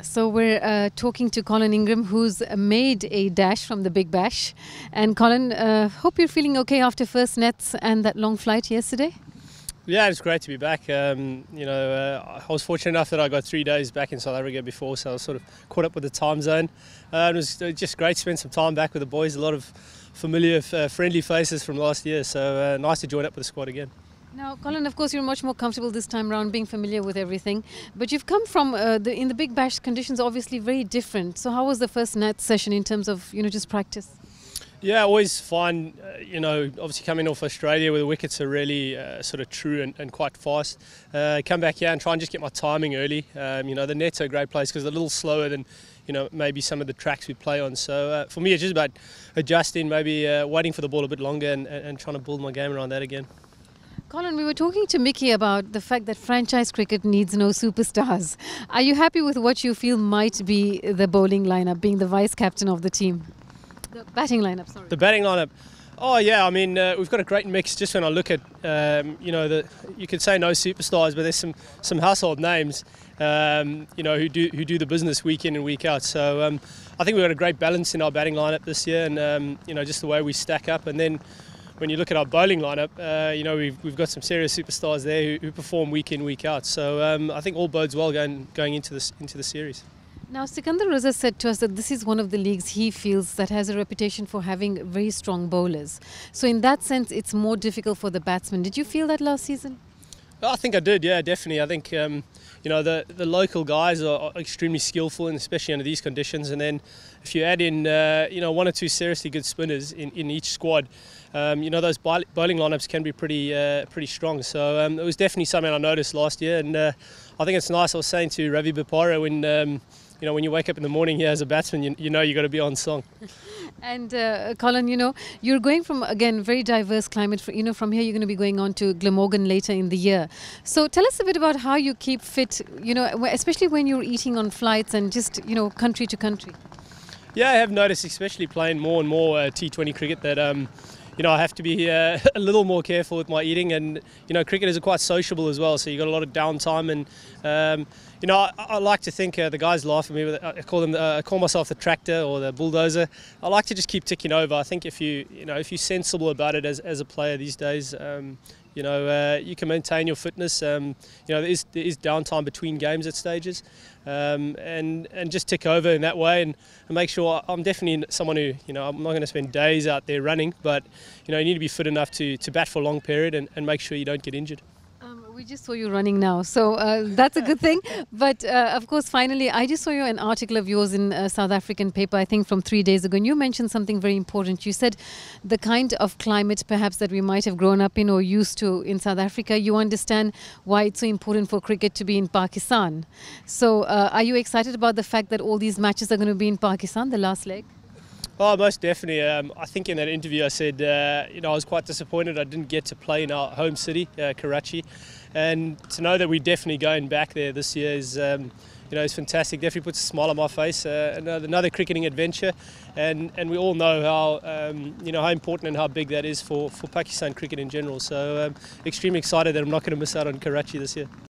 So we're talking to Colin Ingram, who's made a dash from the Big Bash. And Colin, hope you're feeling okay after first nets and that long flight yesterday. Yeah, it's great to be back. I was fortunate enough that I got 3 days back in South Africa before, so I was sort of caught up with the time zone. It was just great to spend some time back with the boys. A lot of familiar, friendly faces from last year, so nice to join up with the squad again. Now, Colin, of course, you're much more comfortable this time around, being familiar with everything. But you've come from in the Big Bash conditions, obviously very different. So how was the first net session in terms of just practice? Yeah, always fine. Obviously coming off Australia where the wickets are really sort of true and quite fast. Come back here and try and just get my timing early. The net's are a great place because they're a little slower than maybe some of the tracks we play on. So for me, it's just about adjusting, maybe waiting for the ball a bit longer and trying to build my game around that again. Colin, we were talking to Mickey about the fact that franchise cricket needs no superstars. Are you happy with what you feel might be the bowling lineup, being the vice captain of the team? The batting lineup, sorry. The batting lineup. Oh yeah, I mean we've got a great mix. Just when I look at, you could say no superstars, but there's some household names, who do the business week in and week out. So I think we've got a great balance in our batting lineup this year, and just the way we stack up. And then when you look at our bowling lineup, we've got some serious superstars there who perform week in, week out. So I think all bodes well going into the series. Now, Sikandar Raza said to us that this is one of the leagues he feels that has a reputation for having very strong bowlers. So in that sense, it's more difficult for the batsmen. Did you feel that last season? I think I did, yeah, definitely. I think, the local guys are extremely skillful, and especially under these conditions. And then if you add in, one or two seriously good spinners in each squad, those bowling lineups can be pretty strong. So it was definitely something I noticed last year. And I think it's nice. I was saying to Ravi Bopara when you wake up in the morning here as a batsman, you know you got to be on song. And Colin, you're going from, again, very diverse climate. From here you're going to be going on to Glamorgan later in the year. So tell us a bit about how you keep fit, especially when you're eating on flights and just, country to country. Yeah, I have noticed, especially playing more and more T20 cricket, that I have to be a little more careful with my eating, and cricket is quite sociable as well, so you got a lot of downtime. And I like to think the guys laugh at me. I call myself the tractor or the bulldozer. I like to just keep ticking over. I think if you're sensible about it as a player these days, you can maintain your fitness. There is downtime between games at stages, and just tick over in that way and make sure. I'm definitely someone who, I'm not going to spend days out there running, but you need to be fit enough to bat for a long period and make sure you don't get injured. We just saw you running now, so that's a good thing. But of course, finally, I just saw an article of yours in a South African paper, I think from 3 days ago, and you mentioned something very important. You said the kind of climate perhaps that we might have grown up in or used to in South Africa, you understand why it's so important for cricket to be in Pakistan. So are you excited about the fact that all these matches are going to be in Pakistan, the last leg? Oh, most definitely. I think in that interview I said, I was quite disappointed I didn't get to play in our home city, Karachi. And to know that we're definitely going back there this year is fantastic. Definitely puts a smile on my face. Another cricketing adventure, and we all know how important and how big that is for Pakistan cricket in general. So extremely excited that I'm not going to miss out on Karachi this year.